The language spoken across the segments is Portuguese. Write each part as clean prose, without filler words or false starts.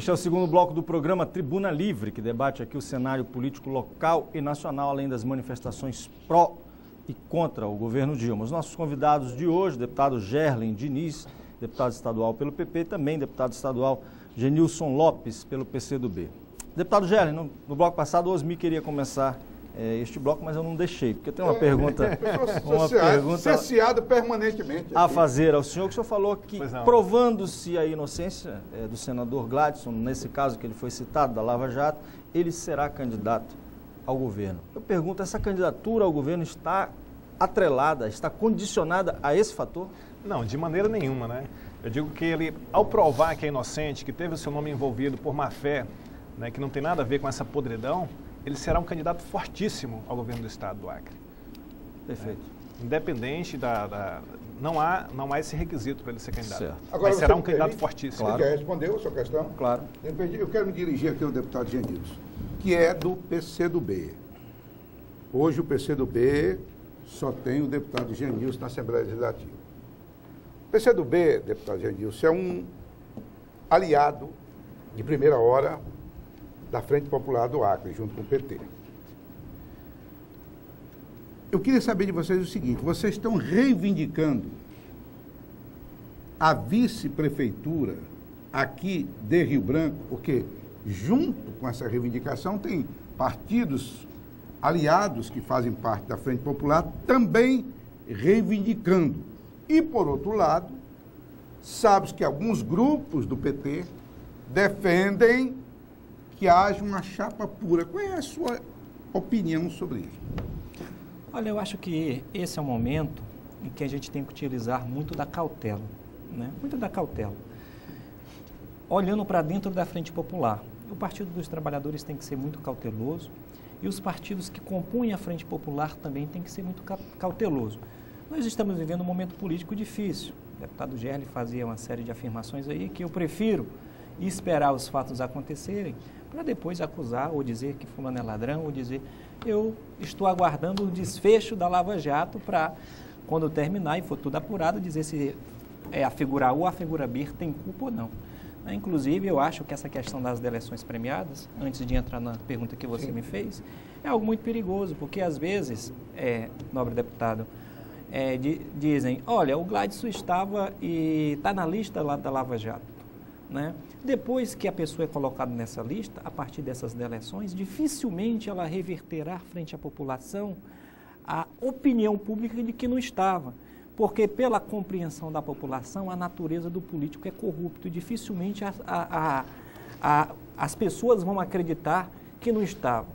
Este é o segundo bloco do programa Tribuna Livre, que debate aqui o cenário político local e nacional, além das manifestações pró e contra o governo Dilma. Os nossos convidados de hoje, deputado Gerlen Diniz, deputado estadual pelo PP, e também deputado estadual Genilson Lopes, pelo PCdoB. Deputado Gerlen, no bloco passado, o Osmi queria começar este bloco, mas eu não deixei, porque tem uma pergunta... Cerceado permanentemente. A fazer ao senhor, que o senhor falou que, provando-se a inocência do senador Gladson, nesse caso que ele foi citado, da Lava Jato, ele será candidato ao governo. Eu pergunto, essa candidatura ao governo está atrelada, está condicionada a esse fator? Não, de maneira nenhuma, né? Eu digo que ele, ao provar que é inocente, que teve o seu nome envolvido por má-fé, né, que não tem nada a ver com essa podridão, ele será um candidato fortíssimo ao governo do estado do Acre. Perfeito. Independente não há esse requisito para ele ser candidato. Certo. Agora, mas será um candidato fortíssimo. Você quer responder a sua questão? Claro. Eu quero me dirigir aqui ao deputado Genilson, que é do PCdoB. Hoje o PCdoB só tem o deputado Genilson na Assembleia Legislativa. O PCdoB, deputado Genilson, é um aliado de primeira hora da Frente Popular do Acre, junto com o PT. Eu queria saber de vocês o seguinte: vocês estão reivindicando a vice-prefeitura aqui de Rio Branco, porque junto com essa reivindicação tem partidos aliados que fazem parte da Frente Popular também reivindicando. E, por outro lado, sabe-se que alguns grupos do PT defendem que haja uma chapa pura. Qual é a sua opinião sobre isso? Olha, eu acho que esse é o momento em que a gente tem que utilizar muito da cautela, né? Muito da cautela. Olhando para dentro da Frente Popular, o Partido dos Trabalhadores tem que ser muito cauteloso e os partidos que compõem a Frente Popular também tem que ser muito cauteloso. Nós estamos vivendo um momento político difícil. O deputado Gerlen fazia uma série de afirmações aí que eu prefiro esperar os fatos acontecerem para depois acusar ou dizer que fulano é ladrão ou dizer eu estou aguardando o desfecho da Lava Jato para, quando terminar e for tudo apurado, dizer se a figura A ou a figura B tem culpa ou não. Inclusive, eu acho que essa questão das delações premiadas, antes de entrar na pergunta que você me fez, é algo muito perigoso, porque às vezes, nobre deputado, dizem, olha, o Gladson está na lista lá da Lava Jato. Né? Depois que a pessoa é colocada nessa lista, a partir dessas delações, dificilmente ela reverterá frente à população a opinião pública de que não estava. Porque pela compreensão da população, a natureza do político é corrupto e dificilmente as pessoas vão acreditar que não estava.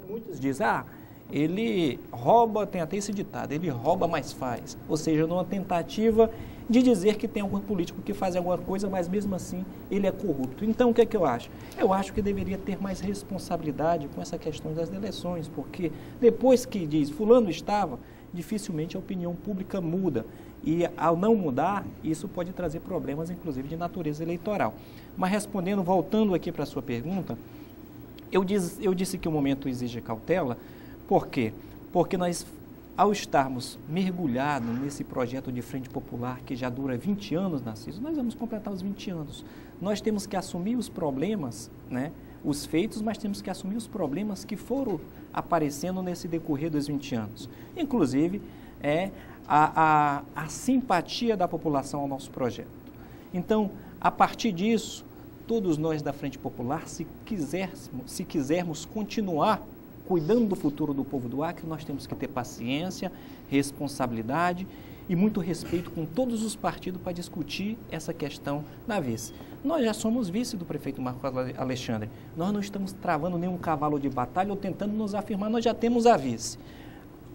Muitos dizem, ele rouba, tem até esse ditado, ele rouba, mas faz. Ou seja, numa tentativa de dizer que tem algum político que faz alguma coisa, mas mesmo assim ele é corrupto. Então, o que é que eu acho? Eu acho que deveria ter mais responsabilidade com essa questão das eleições, porque depois que diz fulano estava, dificilmente a opinião pública muda. E ao não mudar, isso pode trazer problemas, inclusive, de natureza eleitoral. Mas respondendo, voltando aqui para a sua pergunta, eu disse que o momento exige cautela. Por quê? Porque nós, ao estarmos mergulhados nesse projeto de Frente Popular que já dura 20 anos, Narciso, nós vamos completar os 20 anos. Nós temos que assumir os problemas, né, os feitos, mas temos que assumir os problemas que foram aparecendo nesse decorrer dos 20 anos. Inclusive, a simpatia da população ao nosso projeto. Então, a partir disso, todos nós da Frente Popular, se quisermos continuar cuidando do futuro do povo do Acre, nós temos que ter paciência, responsabilidade e muito respeito com todos os partidos para discutir essa questão da vice. Nós já somos vice do prefeito Marcos Alexandre. Nós não estamos travando nenhum cavalo de batalha ou tentando nos afirmar, nós já temos a vice.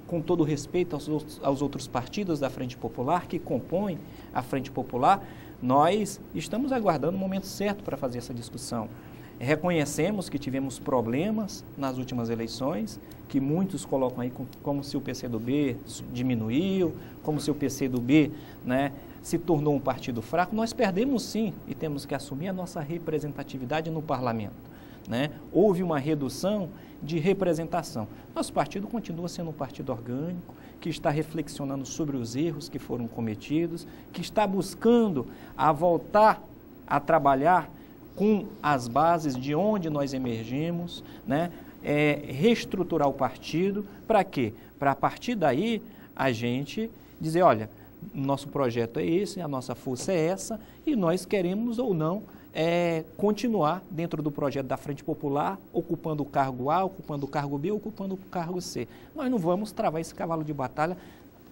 Com todo respeito aos outros partidos da Frente Popular que compõem a Frente Popular, nós estamos aguardando o momento certo para fazer essa discussão. Reconhecemos que tivemos problemas nas últimas eleições, que muitos colocam aí como se o PCdoB diminuiu, como se o PCdoB, né, se tornou um partido fraco. Nós perdemos sim e temos que assumir a nossa representatividade no parlamento. Né? Houve uma redução de representação. Nosso partido continua sendo um partido orgânico, que está reflexionando sobre os erros que foram cometidos, que está buscando a voltar a trabalhar com as bases de onde nós emergimos, né? Reestruturar o partido, para quê? Para a partir daí a gente dizer, olha, nosso projeto é esse, a nossa força é essa e nós queremos ou não continuar dentro do projeto da Frente Popular, ocupando o cargo A, ocupando o cargo B, ocupando o cargo C. Nós não vamos travar esse cavalo de batalha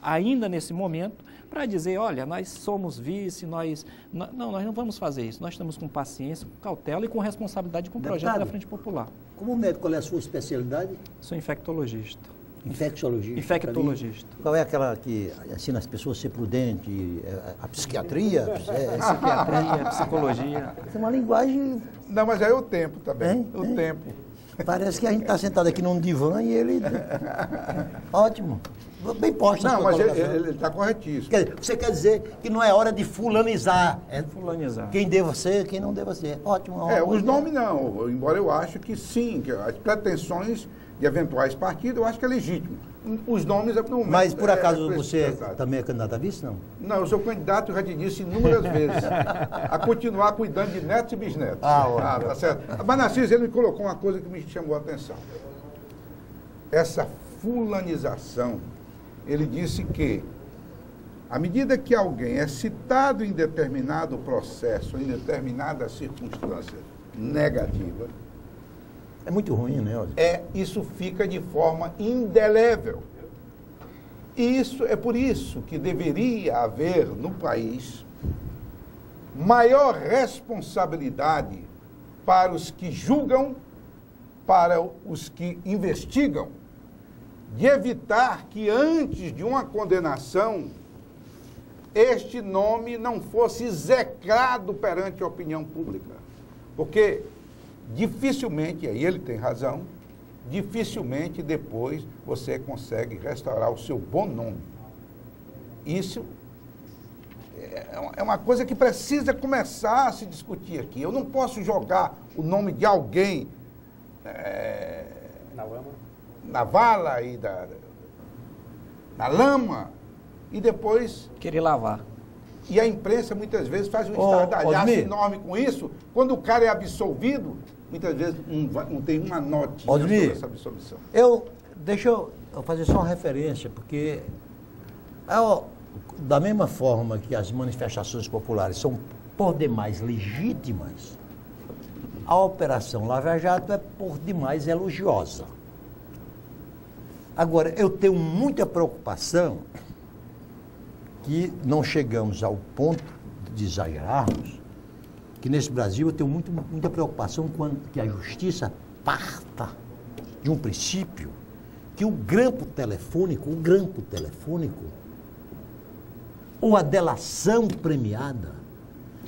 ainda nesse momento para dizer, olha, nós somos vice, nós não vamos fazer isso. Nós estamos com paciência, com cautela e com responsabilidade com o projeto da Frente Popular. Como médico, qual é a sua especialidade? Sou infectologista. Infecciologista. Infectologista. Qual é aquela que ensina as pessoas a ser prudente? A psiquiatria? Psiquiatria, psicologia. É uma linguagem... Não, mas é o tempo também. O tempo. Parece que a gente está sentado aqui num divã e ele... Ótimo. Bem posto. Não, mas ele está corretíssimo. Você quer dizer que não é hora de fulanizar. Fulanizar. Quem deva ser, quem não deva ser. Ótimo. Os nomes não, embora eu acho que sim, que as pretensões de eventuais partidos, eu acho que é legítimo. Os nomes... Mas, por acaso, você também é candidato a vice, não? Não, eu sou candidato, eu já te disse inúmeras vezes, a continuar cuidando de netos e bisnetos. Tá certo. Mas, Narciso, ele me colocou uma coisa que me chamou a atenção. Essa fulanização, ele disse que, à medida que alguém é citado em determinado processo, em determinada circunstância negativa, é muito ruim, né, Osmir? Isso fica de forma indelével. Isso é por isso que deveria haver no país maior responsabilidade para os que julgam, para os que investigam, de evitar que antes de uma condenação este nome não fosse execrado perante a opinião pública. Porque dificilmente, aí ele tem razão, dificilmente depois você consegue restaurar o seu bom nome. Isso é uma coisa que precisa começar a se discutir aqui. Eu não posso jogar o nome de alguém na vala e na lama e depois... querer lavar. E a imprensa muitas vezes faz um estardalhaço enorme com isso. Quando o cara é absolvido, muitas vezes não tem uma notinha sobre essa absolvição. Deixa eu fazer só uma referência, porque da mesma forma que as manifestações populares são por demais legítimas, a Operação Lava Jato é por demais elogiosa. Agora, eu tenho muita preocupação que não chegamos ao ponto de exagerarmos, que nesse Brasil eu tenho muita preocupação que a justiça parta de um princípio que o grampo telefônico ou a delação premiada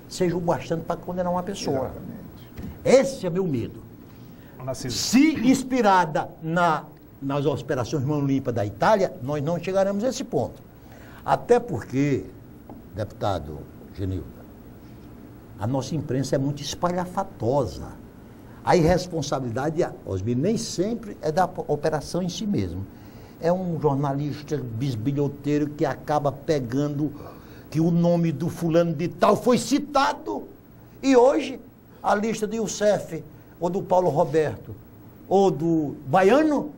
seja o bastante para condenar uma pessoa. Exatamente. Esse é meu medo. Se inspirada nas operações Mão Limpa da Itália, nós não chegaremos a esse ponto. Até porque, deputado Genilda, a nossa imprensa é muito espalhafatosa. A irresponsabilidade, Osmir, nem sempre é da operação em si mesmo. É um jornalista bisbilhoteiro que acaba pegando que o nome do fulano de tal foi citado. E hoje, a lista do Youssef, ou do Paulo Roberto, ou do Baiano,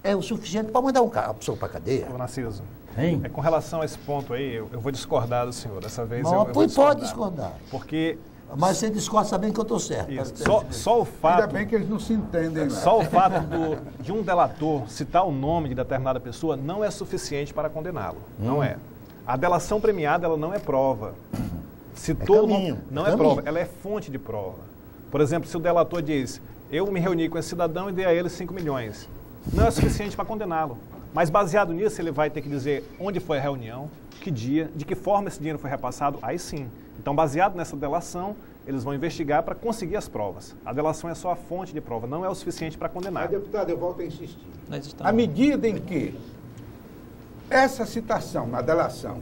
é o suficiente para mandar a pessoa para a cadeia. Ô, Narciso, com relação a esse ponto aí, eu vou discordar do senhor. Dessa vez não, eu vou discordar. Pode discordar. Porque... Mas você discorda sabendo que eu estou certo. Só o fato... Ainda bem que eles não se entendem. Só o fato de um delator citar o nome de determinada pessoa não é suficiente para condená-lo. Não é. A delação premiada, ela não é prova. Citou o nome, não é prova, ela é fonte de prova. Por exemplo, se o delator diz, eu me reuni com esse cidadão e dei a ele 5 milhões, não é suficiente para condená-lo. Mas baseado nisso, ele vai ter que dizer onde foi a reunião, que dia, de que forma esse dinheiro foi repassado, aí sim. Então, baseado nessa delação, eles vão investigar para conseguir as provas. A delação é só a fonte de prova, não é o suficiente para condenar. Mas, deputado, eu volto a insistir. À medida em que essa citação na delação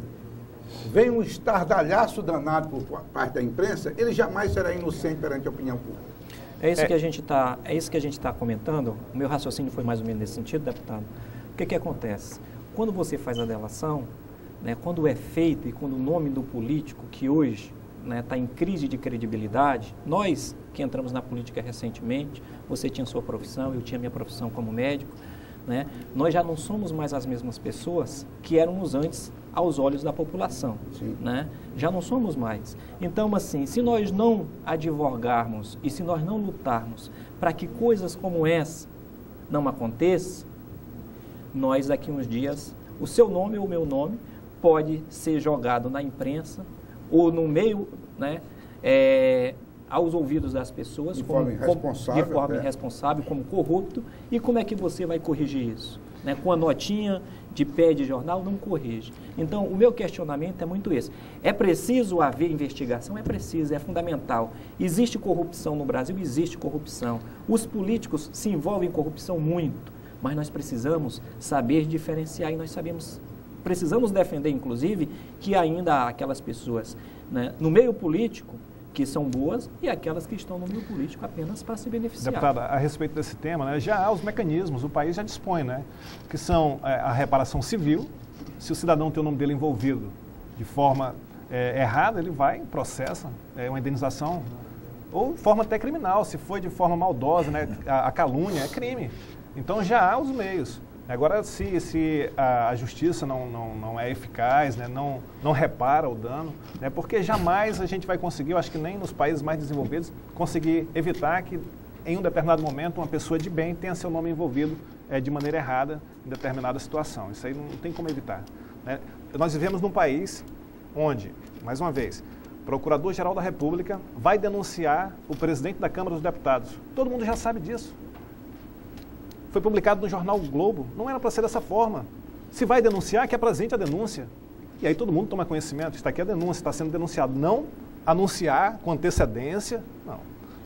vem um estardalhaço danado por parte da imprensa, ele jamais será inocente perante a opinião pública. É isso que a gente está comentando. O meu raciocínio foi mais ou menos nesse sentido, deputado. O que acontece? Quando você faz a delação, né, quando é feito e quando o nome do político, que hoje tá em crise de credibilidade, nós que entramos na política recentemente, você tinha sua profissão, eu tinha minha profissão como médico, né? Nós já não somos mais as mesmas pessoas que éramos antes aos olhos da população, né? Já não somos mais. Então, assim, se nós não advogarmos e se nós não lutarmos para que coisas como essa não aconteçam, nós daqui uns dias, o seu nome ou o meu nome pode ser jogado na imprensa ou no meio, né, aos ouvidos das pessoas de forma irresponsável, como corrupto. E como é que você vai corrigir isso? Né? Com a notinha de pé de jornal, não corrige. Então, o meu questionamento é muito esse. É preciso haver investigação? É preciso, é fundamental. Existe corrupção no Brasil? Existe corrupção. Os políticos se envolvem em corrupção muito, mas nós precisamos saber diferenciar e nós precisamos defender, inclusive, que ainda há aquelas pessoas, né, no meio político que são boas e aquelas que estão no meio político apenas para se beneficiar. Deputada, a respeito desse tema, né, já há os mecanismos, o país já dispõe, né, que são a reparação civil. Se o cidadão tem o nome dele envolvido de forma errada, ele vai, processa, uma indenização, ou forma até criminal, se foi de forma maldosa, né, a calúnia é crime. Então já há os meios. Agora, se a justiça não é eficaz, né, não repara o dano, né, porque jamais a gente vai conseguir, eu acho que nem nos países mais desenvolvidos, conseguir evitar que em um determinado momento uma pessoa de bem tenha seu nome envolvido de maneira errada em determinada situação. Isso aí não tem como evitar, né? Nós vivemos num país onde, mais uma vez, o Procurador-Geral da República vai denunciar o presidente da Câmara dos Deputados. Todo mundo já sabe disso. Foi publicado no jornal o Globo, não era para ser dessa forma. Se vai denunciar, que apresente a denúncia. E aí todo mundo toma conhecimento, está aqui a denúncia, está sendo denunciado. Não anunciar com antecedência, não.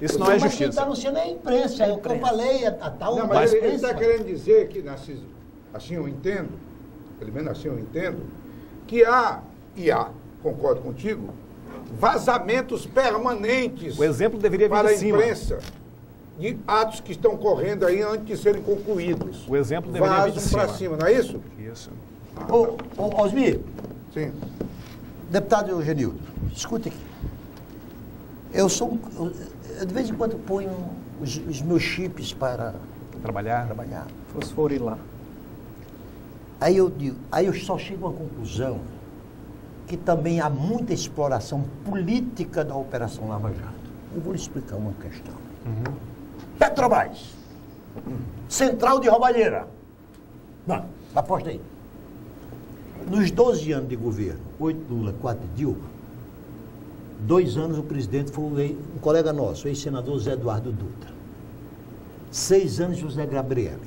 Isso não é justiça. Mas quem está anunciando é a imprensa, é o que eu falei, a tal... Não, mas ele está querendo dizer que, assim eu entendo, pelo menos assim eu entendo, que há, concordo contigo, vazamentos permanentes o exemplo deveria vir para de a imprensa. De atos que estão correndo aí antes de serem concluídos. O exemplo deveria vir de cima. Para cima, não é isso? Isso. Osmir. Sim. Deputado Eugenildo, escute aqui. Eu de vez em quando ponho os meus chips para trabalhar. Fosforilar. Aí eu só chego a uma conclusão que também há muita exploração política da Operação Lava Jato. Eu vou lhe explicar uma questão. Petrobras, central de roubalheira. Não, aposta aí. Nos 12 anos de governo, 8 Lula, 4 Dilma, 2 anos o presidente foi um colega nosso, o ex-senador Zé Eduardo Dutra. 6 anos José Gabrielli.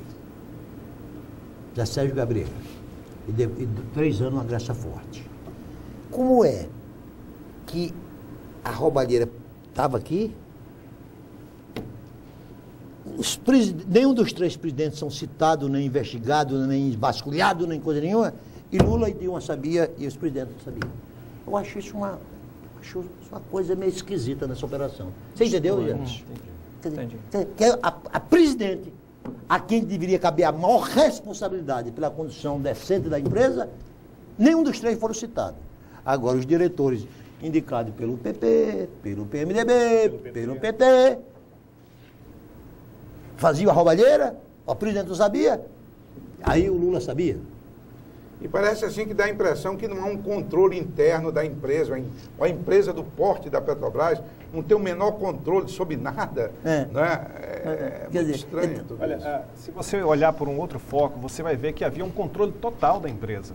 José Sérgio Gabrielli. E 3 anos a Graça Forte. Como é que a roubalheira estava aqui? Nenhum dos 3 presidentes são citados, nem investigados, nem vasculhados, nem coisa nenhuma. E Lula e Dilma sabia e os presidentes não sabiam. Eu acho isso uma coisa meio esquisita nessa operação. Você entendeu, gente? Entendi. Que a presidente, a quem deveria caber a maior responsabilidade pela condução decente da empresa, nenhum dos 3 foram citados. Agora, os diretores indicados pelo PP, pelo PMDB, pelo PT, faziam a roubalheira, o presidente não sabia, aí o Lula sabia. E parece assim que dá a impressão que não há um controle interno da empresa. A empresa do porte da Petrobras não tem o menor controle sobre nada. Né? É muito estranho tudo isso. Se você olhar por um outro foco, você vai ver que havia um controle total da empresa.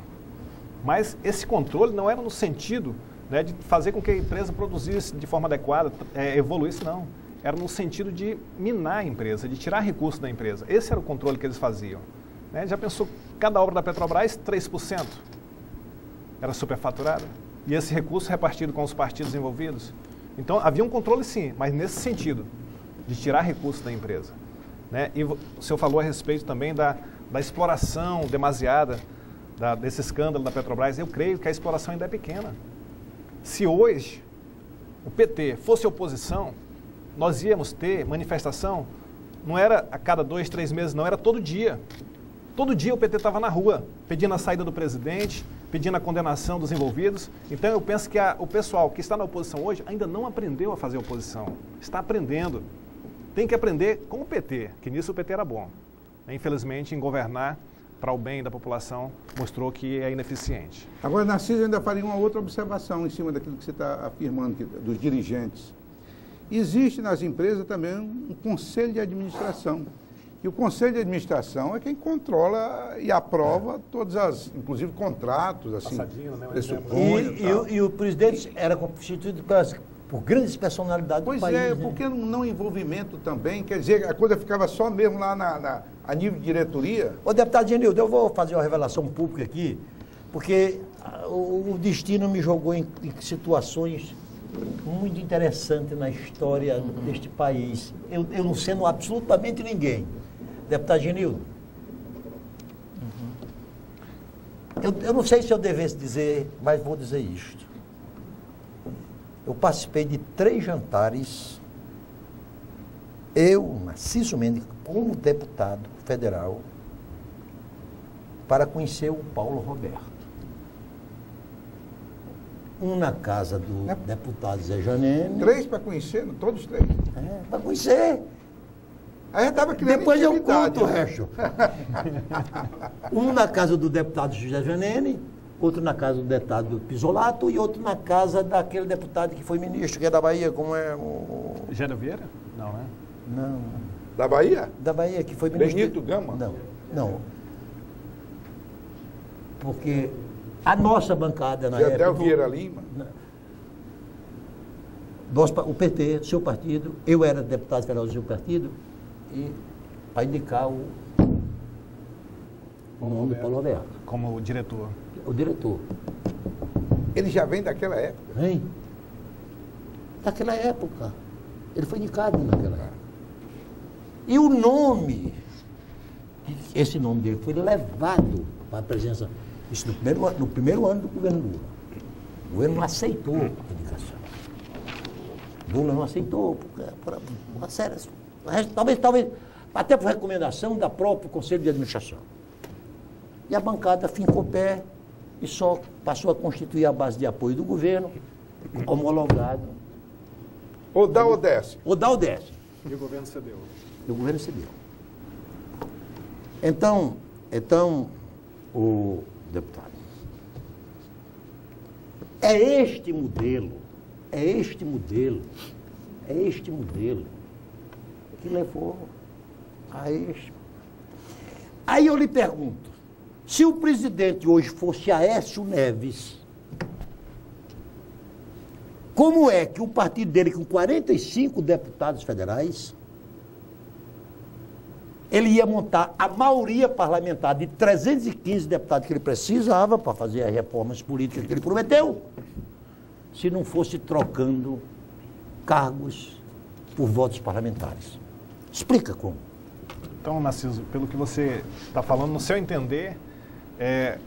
Mas esse controle não era no sentido, né, de fazer com que a empresa produzisse de forma adequada, evoluísse, não. Era no sentido de minar a empresa, de tirar recursos da empresa. Esse era o controle que eles faziam. Né? Já pensou, cada obra da Petrobras, 3% era superfaturada? E esse recurso repartido com os partidos envolvidos? Então, havia um controle sim, mas nesse sentido, de tirar recursos da empresa. Né? E o senhor falou a respeito também da exploração demasiada desse escândalo da Petrobras. Eu creio que a exploração ainda é pequena. Se hoje o PT fosse oposição, nós íamos ter manifestação, não era a cada 2, 3 meses, não, era todo dia. Todo dia o PT estava na rua, pedindo a saída do presidente, pedindo a condenação dos envolvidos. Então eu penso que o pessoal que está na oposição hoje ainda não aprendeu a fazer oposição. Está aprendendo. Tem que aprender com o PT, que nisso o PT era bom. Infelizmente, em governar para o bem da população, mostrou que é ineficiente. Agora, Narciso, eu ainda faria uma outra observação em cima daquilo que você está afirmando, dos dirigentes. Existe nas empresas também um conselho de administração. E o conselho de administração é quem controla e aprova todas as, inclusive, contratos, assim, e o presidente era constituído por grandes personalidades do país. Pois é, porque não envolvimento também, quer dizer, a coisa ficava só mesmo lá a nível de diretoria. Ô, deputado Genildo, eu vou fazer uma revelação pública aqui, porque o destino me jogou em situações muito interessantes na história deste país. Eu não sendo absolutamente ninguém. Deputado Genildo, eu não sei se eu devesse dizer, mas vou dizer isto. Eu participei de 3 jantares, eu, Narciso Mendes, como deputado federal, para conhecer o Paulo Roberto. Um na casa do deputado Zé Janene. 3 para conhecer, todos 3? Para conhecer. Aí já estava criando depois eu intimidade, conto o resto. Um na casa do deputado José Janene, outro na casa do deputado Pisolato e outro na casa daquele deputado que foi ministro, que é da Bahia, como é o... Gênero Vieira? Não, né? Não. Da Bahia? Da Bahia, que foi ministro. Benito Gama? Não. Porque a nossa bancada na época... Gedel Vieira Lima? O PT, seu partido, eu era deputado federal do seu partido, e para indicar o nome do Paulo Roberto. Como diretor. O diretor. Ele já vem daquela época? Vem. Daquela época. Ele foi indicado naquela época. E o nome, esse nome dele foi levado para a presença, isso no primeiro ano do governo Lula. O governo não aceitou a indicação. Lula não aceitou, por uma série. Talvez, até por recomendação da própria Conselho de Administração. E a bancada fincou pé e só passou a constituir a base de apoio do governo, homologado. Ou dá ou desce? Ou dá ou desce. E o governo cedeu. E o governo cedeu. Então, o deputado, é este modelo que levou a este. Aí eu lhe pergunto, se o presidente hoje fosse Aécio Neves, como é que o partido dele, com 45 deputados federais, ele ia montar a maioria parlamentar de 315 deputados que ele precisava para fazer as reformas políticas que ele prometeu, se não fosse trocando cargos por votos parlamentares? Explica como. Então, Narciso, pelo que você está falando, no seu entender,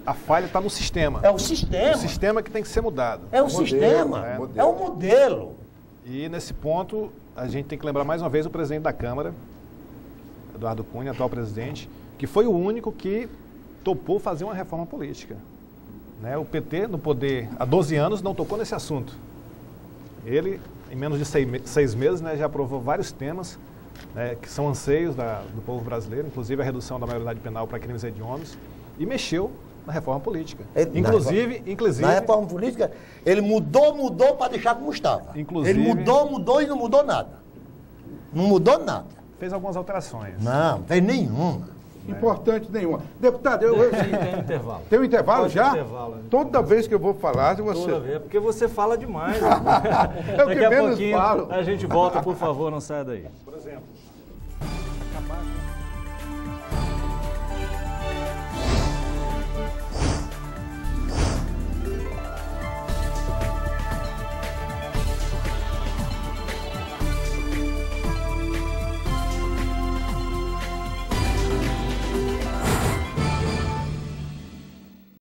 a falha está no sistema. É o sistema. O sistema que tem que ser mudado. É o sistema. É o modelo. E nesse ponto, a gente tem que lembrar mais uma vez o presidente da Câmara, Eduardo Cunha, atual presidente, que foi o único que topou fazer uma reforma política. Né? O PT, no poder há 12 anos, não tocou nesse assunto. Ele, em menos de 6 meses, né, já aprovou vários temas que são anseios do povo brasileiro, inclusive a redução da maioridade penal para crimes hediondos, e mexeu na reforma política. Inclusive... Na reforma política, ele mudou para deixar como estava. Inclusive, ele mudou e não mudou nada. Não mudou nada. Fez algumas alterações. Não fez nenhuma. Importante nenhuma. Deputado, tem um intervalo. Tem um intervalo Pode já? Intervalo. Toda vez que eu vou falar, você... Toda vez, porque você fala demais. É o que Daqui a menos pouquinho falo. a gente volta, por favor, não saia daí. Por exemplo,